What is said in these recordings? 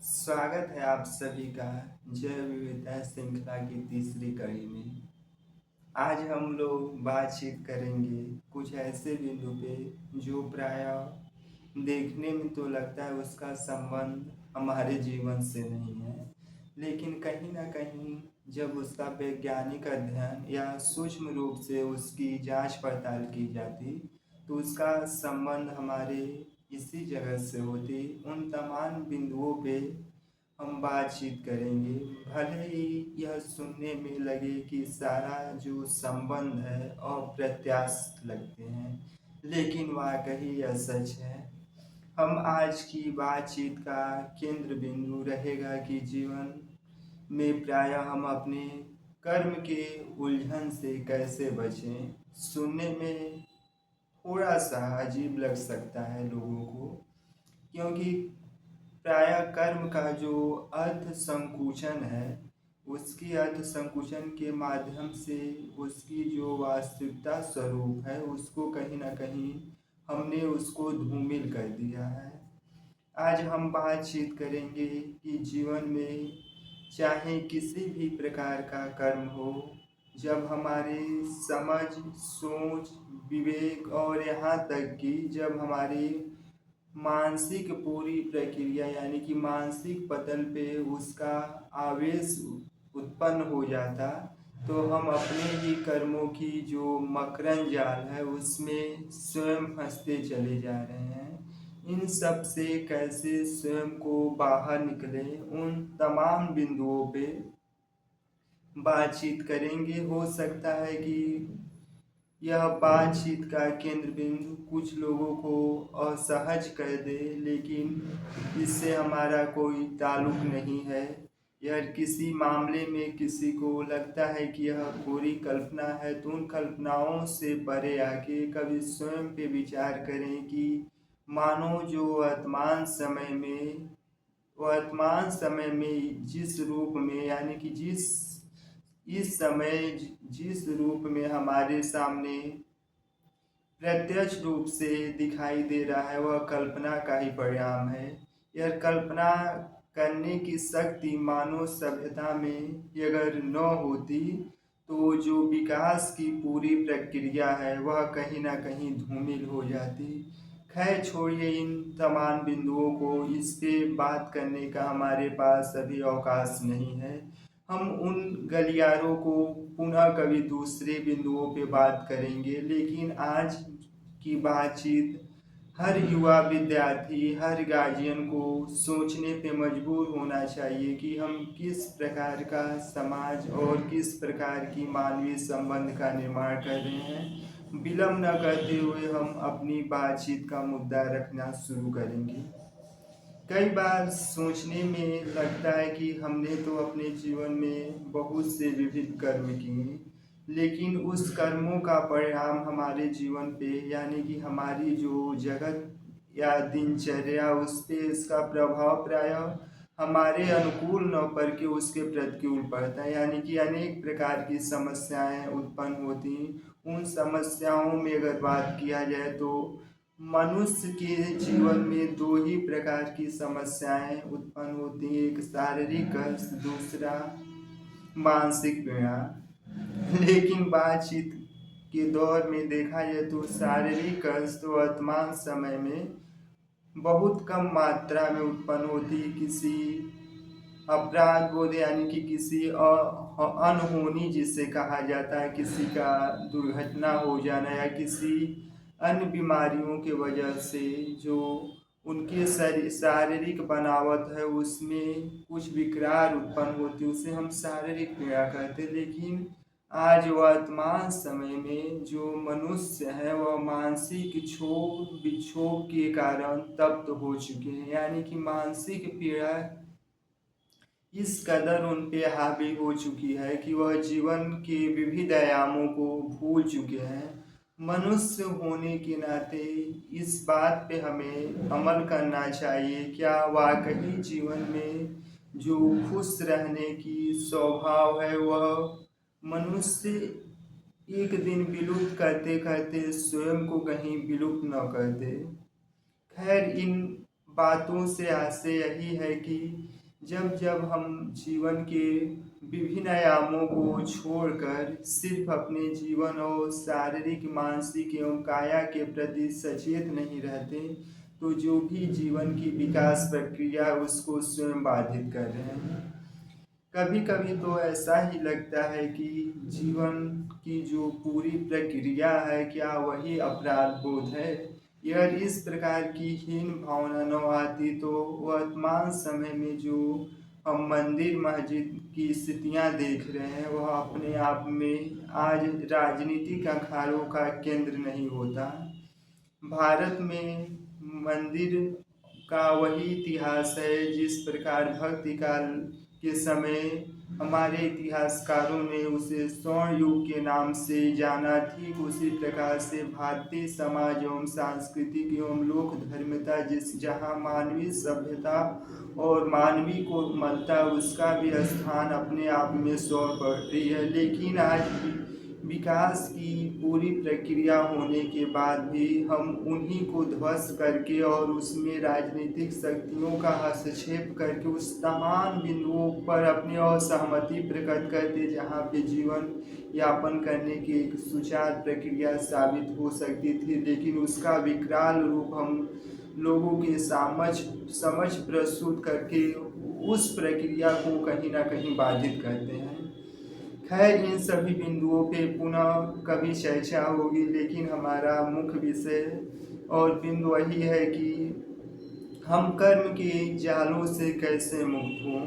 स्वागत है आप सभी का जय विविधता श्रृंखला की तीसरी कड़ी में। आज हम लोग बातचीत करेंगे कुछ ऐसे बिंदु पे जो प्रायः देखने में तो लगता है उसका संबंध हमारे जीवन से नहीं है, लेकिन कहीं ना कहीं जब उसका वैज्ञानिक अध्ययन या सूक्ष्म रूप से उसकी जांच पड़ताल की जाती तो उसका संबंध हमारे इसी जगत से होती। उन तमाम बिंदुओं पे हम बातचीत करेंगे। भले ही यह सुनने में लगे कि सारा जो संबंध है अप्रत्याशित लगते हैं, लेकिन वाकई यह सच है। हम आज की बातचीत का केंद्र बिंदु रहेगा कि जीवन में प्रायः हम अपने कर्म के उलझन से कैसे बचें। सुनने में थोड़ा सा अजीब लग सकता है लोगों को, क्योंकि प्रायः कर्म का जो अर्थ संकुचन है, उसकी अर्थ संकुचन के माध्यम से उसकी जो वास्तविकता स्वरूप है उसको कहीं ना कहीं हमने उसको धूमिल कर दिया है। आज हम बातचीत करेंगे कि जीवन में चाहे किसी भी प्रकार का कर्म हो, जब हमारे समझ, सोच, विवेक और यहाँ तक कि जब हमारी मानसिक पूरी प्रक्रिया यानी कि मानसिक पतन पे उसका आवेश उत्पन्न हो जाता, तो हम अपने ही कर्मों की जो मकरंद जाल है उसमें स्वयं फंसते चले जा रहे हैं। इन सब से कैसे स्वयं को बाहर निकले, उन तमाम बिंदुओं पे बातचीत करेंगे। हो सकता है कि यह बातचीत का केंद्र बिंदु कुछ लोगों को असहज कर दे, लेकिन इससे हमारा कोई ताल्लुक नहीं है। यह किसी मामले में किसी को लगता है कि यह पूरी कल्पना है, तो उन कल्पनाओं से परे आके कभी स्वयं पे विचार करें कि मानो जो वर्तमान समय में जिस रूप में यानी कि इस समय जिस रूप में हमारे सामने प्रत्यक्ष रूप से दिखाई दे रहा है वह कल्पना का ही परिणाम है। यह कल्पना करने की शक्ति मानव सभ्यता में अगर न होती तो जो विकास की पूरी प्रक्रिया है वह कहीं ना कहीं धूमिल हो जाती। खैर छोड़िए इन तमाम बिंदुओं को, इस पे बात करने का हमारे पास अभी अवकाश नहीं है। हम उन गलियारों को पुनः कभी दूसरे बिंदुओं पे बात करेंगे, लेकिन आज की बातचीत हर युवा विद्यार्थी, हर गार्जियन को सोचने पे मजबूर होना चाहिए कि हम किस प्रकार का समाज और किस प्रकार की मानवीय संबंध का निर्माण कर रहे हैं। विलम्ब न करते हुए हम अपनी बातचीत का मुद्दा रखना शुरू करेंगे। कई बार सोचने में लगता है कि हमने तो अपने जीवन में बहुत से विविध कर्म किए, लेकिन उस कर्मों का परिणाम हमारे जीवन पे यानी कि हमारी जो जगत या दिनचर्या उस पे इसका प्रभाव प्रायः हमारे अनुकूल न पड़ के उसके प्रतिकूल पड़ता है। यानी कि अनेक प्रकार की समस्याएं उत्पन्न होती। उन समस्याओं में अगर बात किया जाए तो मनुष्य के जीवन में दो ही प्रकार की समस्याएं उत्पन्न होती हैं, एक शारीरिक कष्ट, दूसरा मानसिक पीड़ा। लेकिन बातचीत के दौर में देखा जाए तो शारीरिक कष्ट वर्तमान समय में बहुत कम मात्रा में उत्पन्न होती। किसी अपराध बोध यानी कि किसी अनहोनी जिसे कहा जाता है, किसी का दुर्घटना हो जाना या किसी अन्य बीमारियों के वजह से जो उनके शारीरिक बनावट है उसमें कुछ विकरार उत्पन्न होती, उसे हम शारीरिक पीड़ा कहते हैं। लेकिन आज वर्तमान समय में जो मनुष्य है वह मानसिक क्षोभ विक्षोभ के कारण तप्त हो चुके हैं। यानी कि मानसिक पीड़ा इस कदर उन पे हावी हो चुकी है कि वह जीवन के विविध आयामों को भूल चुके हैं। मनुष्य होने के नाते इस बात पे हमें अमल करना चाहिए, क्या वाकई जीवन में जो खुश रहने की स्वभाव है वह मनुष्य एक दिन विलुप्त करते करते स्वयं को कहीं विलुप्त न कर दे। खैर इन बातों से आशय यही है कि जब जब हम जीवन के विभिन्न आयामों को छोड़कर सिर्फ अपने जीवन और शारीरिक, मानसिक एवं काया के प्रति सचेत नहीं रहते, तो जो भी जीवन की विकास प्रक्रिया है उसको स्वयं बाधित कर रहे हैं। कभी कभी तो ऐसा ही लगता है कि जीवन की जो पूरी प्रक्रिया है, क्या वही अपराध बोध है? यह इस प्रकार की हीन भावना न आती तो वर्तमान समय में जो हम मंदिर मस्जिद की स्थितियां देख रहे हैं वह अपने आप में आज राजनीतिक अखाड़ों का केंद्र नहीं होता। भारत में मंदिर का वही इतिहास है जिस प्रकार भक्ति काल के समय हमारे इतिहासकारों ने उसे स्वर्ण युग के नाम से जाना, ठीक उसी प्रकार से भारतीय समाज एवं सांस्कृतिक एवं लोक धर्मता जहाँ मानवीय सभ्यता और मानवीय कोमलता उसका भी स्थान अपने आप में स्वर्ण पड़ रही है। लेकिन आज विकास की पूरी प्रक्रिया होने के बाद भी हम उन्हीं को ध्वस्त करके और उसमें राजनीतिक शक्तियों का हस्तक्षेप करके उस तमाम बिंदुओं पर अपनी असहमति प्रकट करते जहाँ पे जीवन यापन करने की एक सुचार प्रक्रिया साबित हो सकती थी, लेकिन उसका विकराल रूप हम लोगों के समझ प्रस्तुत करके उस प्रक्रिया को कहीं ना कहीं बाधित करते हैं। खैर, इन सभी बिंदुओं पे पुनः कभी चर्चा होगी, लेकिन हमारा मुख्य विषय और बिंदु वही है कि हम कर्म के जालों से कैसे मुक्त हों।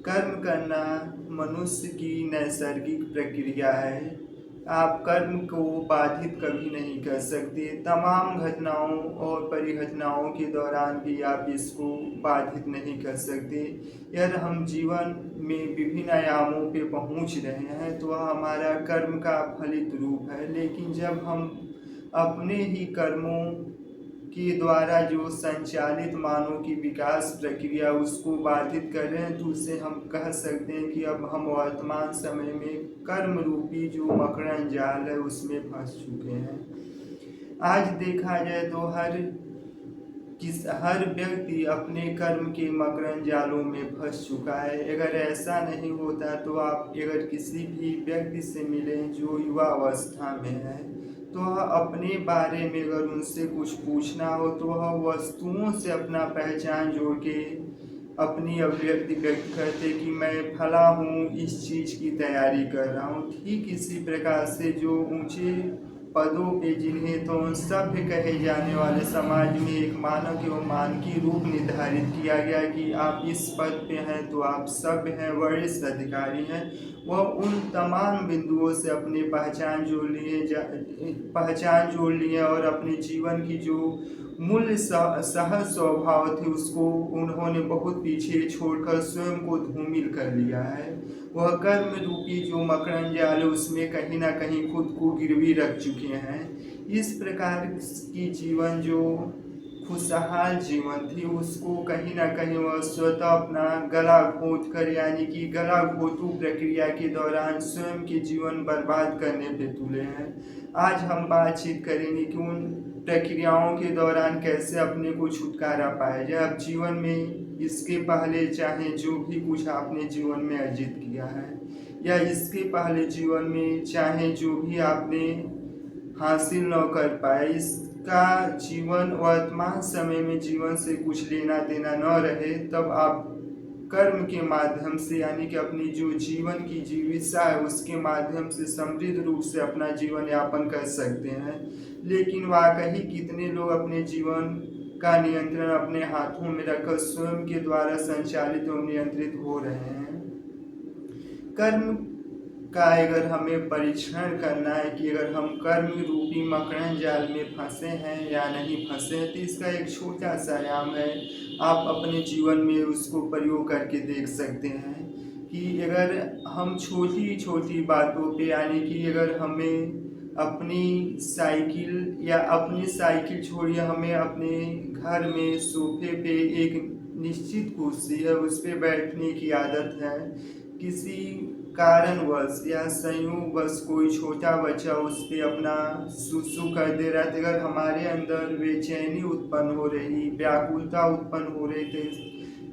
कर्म करना मनुष्य की नैसर्गिक प्रक्रिया है। आप कर्म को बाधित कभी नहीं कर सकते। तमाम घटनाओं और परिघटनाओं के दौरान भी आप इसको बाधित नहीं कर सकते। यदि हम जीवन में विभिन्न आयामों पे पहुंच रहे हैं तो वह हमारा कर्म का फलित रूप है, लेकिन जब हम अपने ही कर्मों के द्वारा जो संचालित मानव की विकास प्रक्रिया उसको बाधित कर रहे हैं तो उससे हम कह सकते हैं कि अब हम वर्तमान समय में कर्म रूपी जो मकरंद जाल है उसमें फंस चुके हैं। आज देखा जाए तो हर व्यक्ति अपने कर्म के मकरंद जालों में फंस चुका है। अगर ऐसा नहीं होता तो आप अगर किसी भी व्यक्ति से मिलें जो युवा अवस्था में है तो वह अपने बारे में अगर उनसे कुछ पूछना हो तो वह वस्तुओं से अपना पहचान जोड़ के अपनी अभिव्यक्ति व्यक्त करते कि मैं फला हूँ, इस चीज़ की तैयारी कर रहा हूँ। ठीक इसी प्रकार से जो ऊंचे पदों पे जिन्हें तो सभ्य कहे जाने वाले समाज में एक मानव एवं मानकीय रूप निर्धारित किया गया कि आप इस पद पे हैं तो आप सभ्य हैं, वरिष्ठ अधिकारी हैं, वह उन तमाम बिंदुओं से अपनी पहचान जोड़ लिए और अपने जीवन की जो मूल्य सहज स्वभाव थी उसको उन्होंने बहुत पीछे छोड़कर स्वयं को धूमिल कर लिया है। वह कर्म रूपी जो मकरंद जाल है उसमें कहीं ना कहीं खुद को गिरवी रख चुके हैं। इस प्रकार की जीवन जो खुशहाल जीवन थी उसको कहीं ना कहीं वह स्वतः अपना गला घोंट कर यानी कि गला घोटू प्रक्रिया के दौरान स्वयं के जीवन बर्बाद करने पे तुले हैं। आज हम बातचीत करेंगे कि उन प्रक्रियाओं के दौरान कैसे अपने को छुटकारा पाया जाए। अब जीवन में इसके पहले चाहे जो भी कुछ आपने जीवन में अर्जित किया है या इसके पहले जीवन में चाहे जो भी आपने हासिल न कर पाए, इसका जीवन वर्तमान समय में जीवन से कुछ लेना देना न रहे, तब आप कर्म के माध्यम से यानी कि अपनी जो जीवन की जीविका है उसके माध्यम से समृद्ध रूप से अपना जीवन यापन कर सकते हैं। लेकिन वाकई कितने लोग अपने जीवन का नियंत्रण अपने हाथों में रखकर स्वयं के द्वारा संचालित और नियंत्रित हो रहे हैं। कर्म का अगर हमें परीक्षण करना है कि अगर हम कर्म रूपी मकरंद जाल में फंसे हैं या नहीं फंसे हैं तो इसका एक छोटा सा आयाम है, आप अपने जीवन में उसको प्रयोग करके देख सकते हैं कि अगर हम छोटी छोटी बातों पे यानी कि अगर हमें अपनी साइकिल छोड़िए, हमें अपने घर में सोफे पे एक निश्चित कुर्सी है उस पर बैठने की आदत है, किसी कारणवश या संयोगवश कोई छोटा बच्चा उस पे अपना सुसु कर दे रहा है, तो अगर हमारे अंदर बेचैनी उत्पन्न हो रही, व्याकुलता उत्पन्न हो रही, तो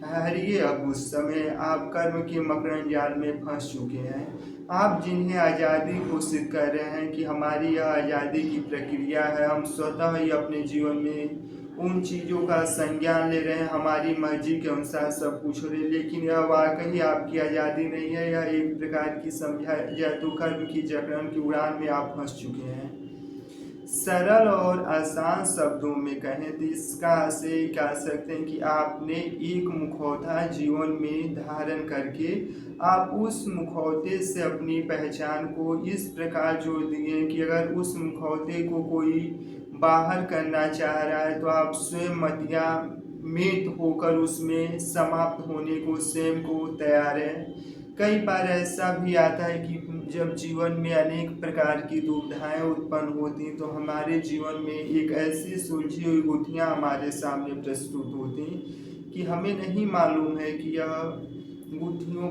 ठहरिए, अब उस समय आप कर्म के मकरंद जाल में फंस चुके हैं। आप जिन्हें आज़ादी घोषित कर रहे हैं कि हमारी यह आज़ादी की प्रक्रिया है, हम स्वतः ही अपने जीवन में उन चीज़ों का संज्ञान ले रहे हैं, हमारी मर्जी के अनुसार सब कुछ हो रही है, लेकिन यह वाकई आपकी आज़ादी नहीं है। यह एक प्रकार की समझा जाए तो कर्म की जकड़न की उड़ान में आप फंस चुके हैं। सरल और आसान शब्दों में कहें तो इसका आशय कह सकते हैं कि आपने एक मुखौटा जीवन में धारण करके आप उस मुखौटे से अपनी पहचान को इस प्रकार जोड़ दिए कि अगर उस मुखौटे को कोई बाहर करना चाह रहा है तो आप स्वयं मतिया मित होकर उसमें समाप्त होने को स्वयं को तैयार है। कई बार ऐसा भी आता है कि जब जीवन में अनेक प्रकार की दुविधाएं उत्पन्न होती तो हमारे जीवन में एक ऐसी सुलझी हुई गुत्थियां हमारे सामने प्रस्तुत होती कि हमें नहीं मालूम है कि यह गुत्थियों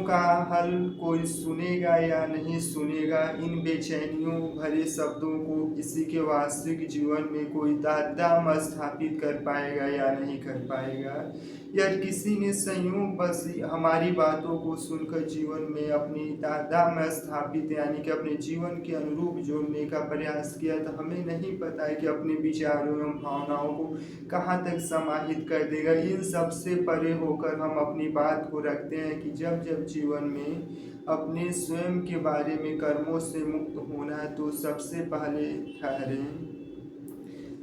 का हल कोई सुनेगा या नहीं सुनेगा। इन बेचैनियों भरे शब्दों को किसी के वास्तविक जीवन में कोई दाम स्थापित कर पाएगा या नहीं कर पाएगा, या किसी ने संयोग बस हमारी बातों को सुनकर जीवन में अपनी दाम स्थापित यानी कि अपने जीवन के अनुरूप जोड़ने का प्रयास किया, तो हमें नहीं पता है कि अपने विचारों एवं भावनाओं को कहाँ तक समाहित कर देगा। इन सब से परे होकर हम अपनी बात को रखते हैं कि जब जब जीवन में अपने स्वयं के बारे में कर्मों से मुक्त होना है तो सबसे पहले ठहरें।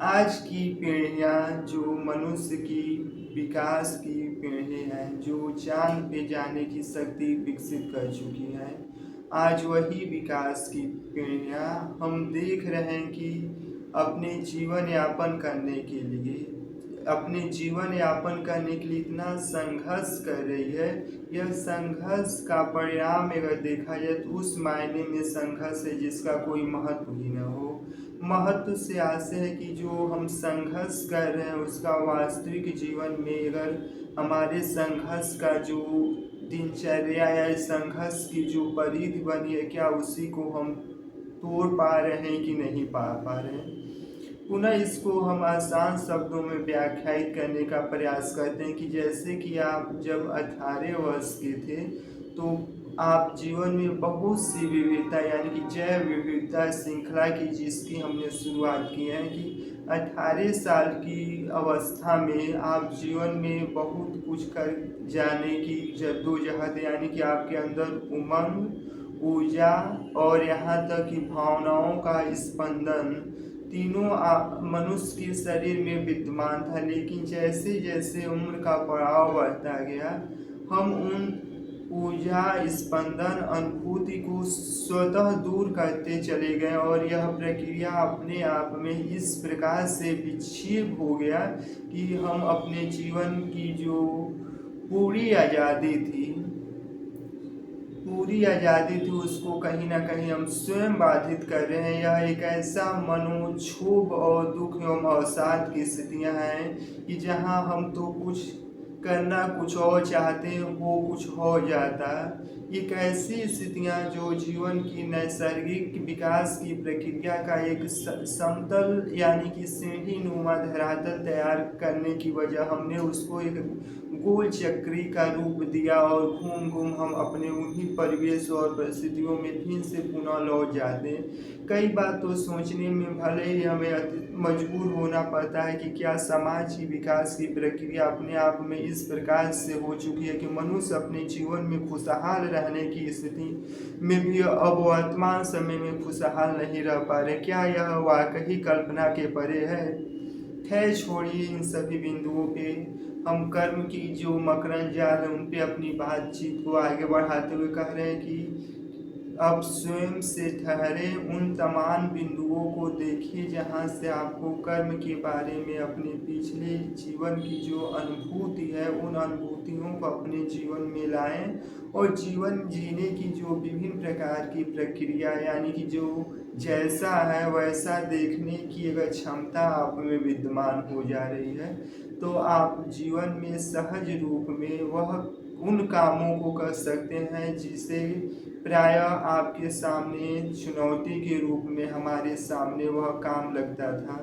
आज की पीढ़ियाँ जो मनुष्य की विकास की पीढ़ी हैं, जो चांद पे जाने की शक्ति विकसित कर चुकी हैं, आज वही विकास की पीढ़ियाँ हम देख रहे हैं कि अपने जीवन यापन करने के लिए इतना संघर्ष कर रही है। यह संघर्ष का परिणाम अगर देखा जाए तो उस मायने में संघर्ष है जिसका कोई महत्व ही न हो। महत्व से आशय है कि जो हम संघर्ष कर रहे हैं उसका वास्तविक जीवन में अगर हमारे संघर्ष का जो दिनचर्या या संघर्ष की जो परिधि बनी है, क्या उसी को हम तोड़ पा रहे हैं कि नहीं पा रहे हैं। पुनः इसको हम आसान शब्दों में व्याख्यायित करने का प्रयास करते हैं कि जैसे कि आप जब 18 वर्ष के थे तो आप जीवन में बहुत सी विविधता यानी कि जैव विविधता श्रृंखला की जिसकी हमने शुरुआत की है कि 18 साल की अवस्था में आप जीवन में बहुत कुछ कर जाने की जद्दोजहद यानी कि आपके अंदर उमंग, ऊर्जा और यहाँ तक कि भावनाओं का स्पंदन तीनों मनुष्य के शरीर में विद्यमान था। लेकिन जैसे जैसे उम्र का पड़ाव बढ़ता गया हम उन ऊर्जा, स्पंदन, अनुभूति को स्वतः दूर करते चले गए और यह प्रक्रिया अपने आप में इस प्रकार से विक्षेप हो गया कि हम अपने जीवन की जो पूरी आज़ादी थी उसको कहीं ना कहीं हम स्वयं बाधित कर रहे हैं। यह एक ऐसा मनोक्षोभ और दुख एवं अवसाद की स्थितियां हैं कि जहां हम तो कुछ करना कुछ और चाहते हैं वो कुछ हो जाता। एक ऐसी स्थितियां जो जीवन की नैसर्गिक विकास की प्रक्रिया का एक समतल यानी कि सीढ़ी नुमा धरातल तैयार करने की वजह हमने उसको एक गोल चक्री का रूप दिया और घूम घूम हम अपने उन्हीं परिवेश और परिस्थितियों में फिर से पुनः लौट जाते हैं। कई बार तो सोचने में भले ही हमें मजबूर होना पड़ता है कि क्या समाज की विकास की प्रक्रिया अपने आप में इस प्रकार से हो चुकी है कि मनुष्य अपने जीवन में खुशहाल रहने की स्थिति में भी अब वर्तमान समय में खुशहाल नहीं रह पा रहे। क्या यह वाकई कल्पना के परे है? खैर छोड़िए इन सभी बिंदुओं पे, हम कर्म की जो मकरंद जाल है उन पे अपनी बातचीत को आगे बढ़ाते हुए कह रहे हैं कि अब स्वयं से ठहरे, उन तमाम बिंदुओं को देखिए जहाँ से आपको कर्म के बारे में अपने पिछले जीवन की जो अनुभूति है उन अनुभूतियों को अपने जीवन में लाएं और जीवन जीने की जो विभिन्न प्रकार की प्रक्रिया यानी कि जो जैसा है वैसा देखने की अगर क्षमता आप में विद्यमान हो जा रही है तो आप जीवन में सहज रूप में वह उन कामों को कर सकते हैं जिसे प्रायः आपके सामने चुनौती के रूप में हमारे सामने वह काम लगता था।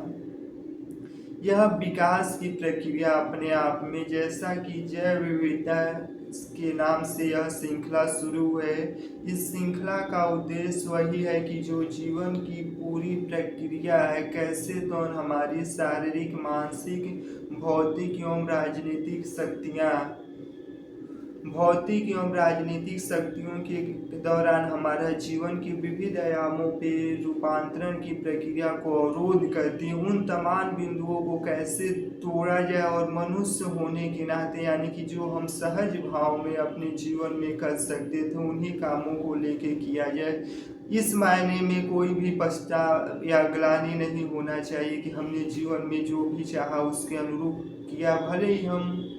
यह विकास की प्रक्रिया अपने आप में, जैसा कि जैव विविधता के नाम से यह श्रृंखला शुरू है, इस श्रृंखला का उद्देश्य वही है कि जो जीवन की पूरी प्रक्रिया है, कैसे तो हमारी शारीरिक, मानसिक, भौतिक एवं राजनीतिक शक्तियों के दौरान हमारा जीवन के विविध आयामों पे रूपांतरण की प्रक्रिया को अवरोध करती उन तमाम बिंदुओं को कैसे तोड़ा जाए और मनुष्य होने के नाते, यानी कि जो हम सहज भाव में अपने जीवन में कर सकते थे, उन्हीं कामों को लेके किया जाए। इस मायने में कोई भी पछतावा या ग्लानि नहीं होना चाहिए कि हमने जीवन में जो भी चाहा उसके अनुरूप किया। भले ही हम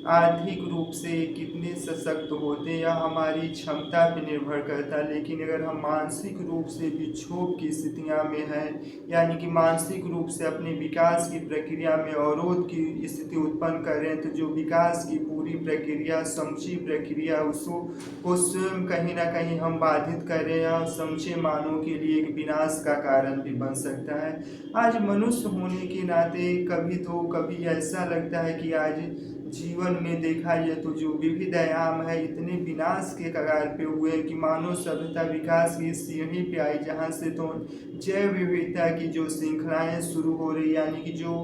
आर्थिक रूप से कितने सशक्त होते या हमारी क्षमता पर निर्भर करता, लेकिन अगर हम मानसिक रूप से भी क्षोभ की स्थितियाँ में हैं, यानी कि मानसिक रूप से अपने विकास की प्रक्रिया में अवरोध की स्थिति उत्पन्न कर रहे हैं, तो जो विकास की पूरी प्रक्रिया, समूची प्रक्रिया, उसको स्वयं कहीं ना कहीं हम बाधित कर रहे हैं और समूचे मानव के लिए एक विनाश का कारण भी बन सकता है। आज मनुष्य होने के नाते कभी ऐसा लगता है कि आज जीवन में देखा जाए तो जो विविध आयाम है इतने विनाश के कगार पे हुए हैं कि मानव सभ्यता विकास की सीढ़ी पे आई, जहाँ से तो जैव विविधता की जो श्रृंखलाएं शुरू हो रही, यानी कि जो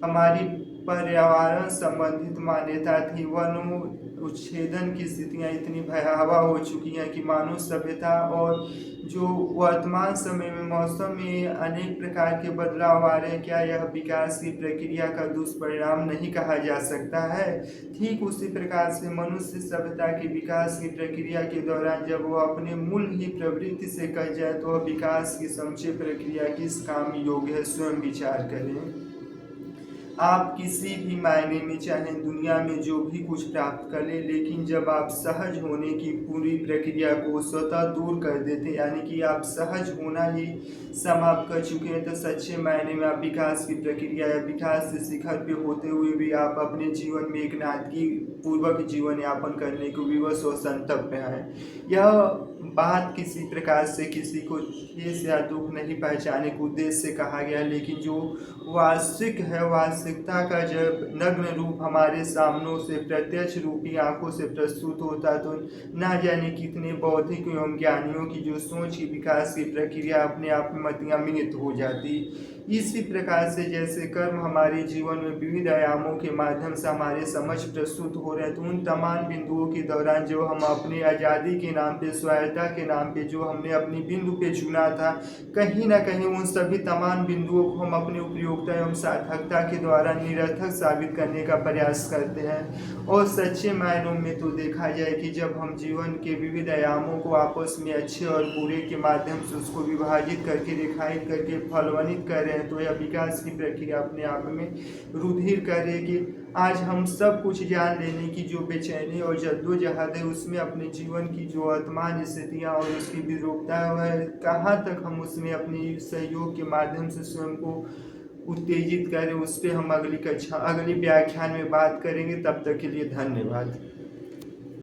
हमारी पर्यावरण संबंधित मान्यता थी, वनों उच्छेदन की स्थितियाँ इतनी भयावह हो चुकी हैं कि मानव सभ्यता और जो वर्तमान समय में मौसम में अनेक प्रकार के बदलाव आ रहे हैं, क्या यह विकास की प्रक्रिया का दुष्परिणाम नहीं कहा जा सकता है? ठीक उसी प्रकार से मनुष्य सभ्यता की विकास की प्रक्रिया के दौरान जब वह अपने मूल ही प्रवृत्ति से कर जाए तो वह विकास की समूची प्रक्रिया किस काम योग्य है, स्वयं विचार करें। आप किसी भी मायने में चाहे दुनिया में जो भी कुछ प्राप्त कर लें, लेकिन जब आप सहज होने की पूरी प्रक्रिया को स्वतः दूर कर देते, यानी कि आप सहज होना ही समाप्त कर चुके हैं, तो सच्चे मायने में आप विकास की प्रक्रिया या विकास के शिखर पे होते हुए भी आप अपने जीवन में एक नाटकी पूर्वक जीवन यापन करने को विवश और संतप्त हैं। यह बात किसी प्रकार से किसी को ठेस या दुख नहीं पहुंचाने के उद्देश्य से कहा गया, लेकिन जो वास्तविक है, वास्तविकता का जब नग्न रूप हमारे सामने से प्रत्यक्ष रूपी आंखों से प्रस्तुत होता, तो ना जाने कितने बौद्धिक एवं ज्ञानियों की जो सोच की विकास की प्रक्रिया अपने आप में मतियामित हो जाती। इसी प्रकार से जैसे कर्म हमारे जीवन में विविध आयामों के माध्यम से हमारे समझ प्रस्तुत हो रहे हैं, तो उन तमाम बिंदुओं के दौरान जो हम अपनी आज़ादी के नाम पे, स्वायत्ता के नाम पे जो हमने अपनी बिंदु पे चुना था, कहीं ना कहीं उन सभी तमाम बिंदुओं को हम अपनी उपयोगिता एवं सार्थकता के द्वारा निरर्थक साबित करने का प्रयास करते हैं। और सच्चे मायनों में तो देखा जाए कि जब हम जीवन के विविध आयामों को आपस में अच्छे और बुरे के माध्यम से उसको विभाजित करके, रेखायित करके फलवनित कर रहे हैं, तो यह विकास की प्रक्रिया अपने आप में रुधिर करे कि आज हम सब कुछ जान लेने की जो बेचैनी और जद्दोजहद है, उसमें अपने जीवन की जो वर्तमान स्थितियाँ और उसकी विरूपता है, कहाँ तक हम उसमें अपनी सहयोग के माध्यम से स्वयं को उत्तेजित करें, उस पर हम अगली व्याख्यान में बात करेंगे। तब तक के लिए धन्यवाद।